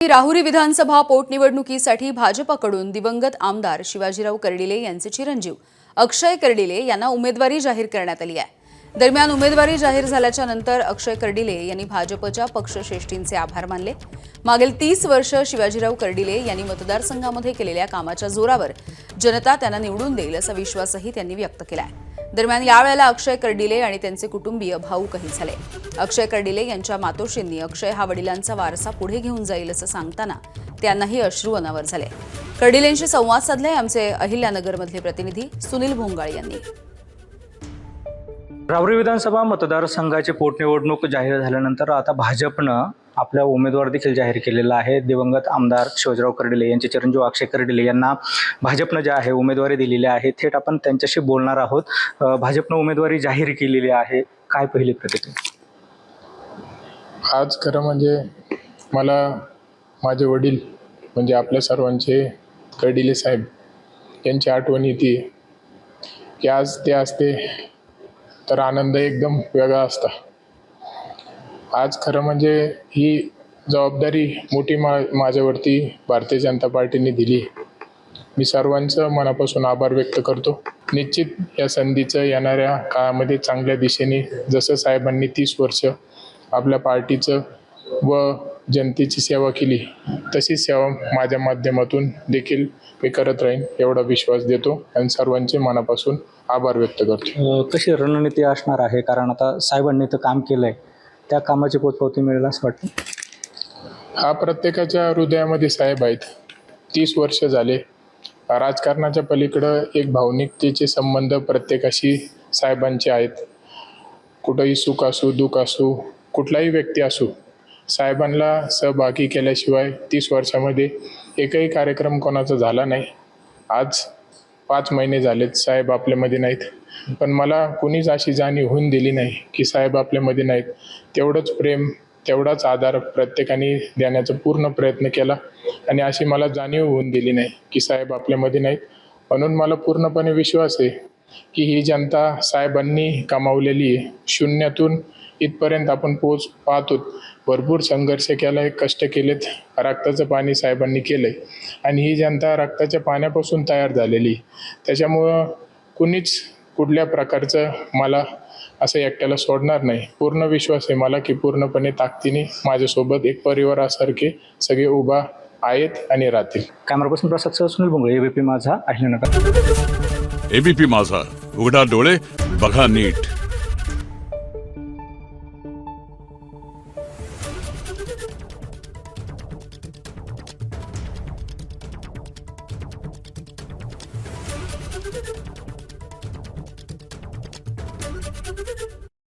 राहुरी विधानसभा पोटनिवडणुकीसाठी भाजपकडून दिवंगत आमदार शिवाजीराव कर्डिले यांचे चिरंजीव अक्षय कर्डिले यांना उमेदवारी जाहीर करण्यात आली आहे। दरम्यान उमेदवारी जाहीर झाल्याच्या नंतर अक्षय कर्डिले यांनी भाजपच्या पक्षश्रेष्ठींचे आभार मानले। मागील 30 वर्ष शिवाजीराव कर्डिले यांनी मतदारसंघामध्ये केलेल्या कामाच्या जोरावर जनता त्यांना निवडून देईल असा विश्वासही त्यांनी व्यक्त केला आहे। दरम्यान यावेळेला अक्षय कर्डिले आणि त्यांचे कुटुंबीय भावुकही झाले। अक्षय कर्डिले यांच्या मातोश्रींनी अक्षय हा वडिलांचा वारसा पुढे घेऊन जाईल असं सांगताना त्यांनाही अश्रू अनावर झाले। कर्डिलेंशी संवाद साधले आमचे अहिल्यानगरमधले प्रतिनिधी सुनील भोंगाळ यांनी। राहुरी विधानसभा मतदारसंघाची पोटनिवडणूक जाहीर झाल्यानंतर आता भाजपनं आपला उमेदवार देखील जाहीर केलेला आहे। दिवंगत आमदार शिवाजीराव कर्डिले यांचे चिरंजीव अक्षय कर्डिले यांना भाजपनं जे आहे उमेदवारी दिलेली आहे। थेट आपण त्यांच्याशी बोलणार आहोत। भाजपनं उमेदवारी जाहीर केलेली आहे, काय पहिली प्रतिक्रिया? आज खरं म्हणजे मला माझे वडील म्हणजे आपल्या सर्वांचे कर्डिले साहेब यांची आठवण येते की आज ते असते तर आनंद एकदम वेगळा असता। आज खरं म्हणजे ही जबाबदारी मोठी माझ्यावरती भारतीय जनता पार्टीने दिली। मी सर्वांचं मनापासून आभार व्यक्त करतो। निश्चित या संधीचं येणाऱ्या काळामध्ये चांगल्या दिशेने जसं साहेबांनी 30 वर्ष आपल्या पार्टीचं व जनतेची सेवा केली तशीच सेवा माझ्या माध्यमातून देखील मी करत राहीन एवढा विश्वास देतो आणि सर्वांचे मनापासून आभार व्यक्त करतो। कशी रणनीती असणार आहे, कारण आता साहेबांनी तर काम केलंय, त्या कामाची पोचपावती मिळेल असं वाटतं? हा प्रत्येकाच्या हृदयामध्ये साहेब आहेत। 30 वर्ष झाले राजकारणाच्या पलीकडं एक भावनिकतेचे संबंध प्रत्येकाशी साहेबांचे आहेत। कुठंही सुख असो दुःख असो कुठलाही व्यक्ती असो साहेबांना सहभागी केल्याशिवाय 30 वर्षामध्ये एकही कार्यक्रम कोणाचा झाला नाही। आज 5 महिने झालेत साहेब आपल्यामध्ये नाहीत, पण मला कुणीच अशी जाणीव होऊन दिली नाही की साहेब आपल्यामध्ये नाहीत। तेवढंच प्रेम तेवढाच आधार प्रत्येकाने देण्याचा पूर्ण प्रयत्न केला आणि अशी मला जाणीव होऊन दिली नाही की साहेब आपल्यामध्ये नाहीत। म्हणून मला पूर्णपणे विश्वास आहे की ही जनता साहेबांनी कमावलेली आहे। शून्यातून इथपर्यंत आपण पाहतो, भरपूर संघर्ष केला आहे, कष्ट केलेत, रक्ताचं पाणी साहेबांनी केलंय आणि ही जनता रक्ताच्या पाण्यापासून तयार झालेली। त्याच्यामुळं कुणीच कुठल्या प्रकारचं मला असं एकट्याला सोडणार नाही। पूर्ण विश्वास आहे मला की पूर्णपणे ताकदीने माझ्यासोबत एक परिवारासारखे सगळे उभा आहेत आणि राहतील। कॅमेरा पर्सन प्रसाद सह सुनील भोंगळे, एबीपी माझा, अहिल्यानगर। एबीपी माझा, उघडा डोळे बघा नीट। Thank you.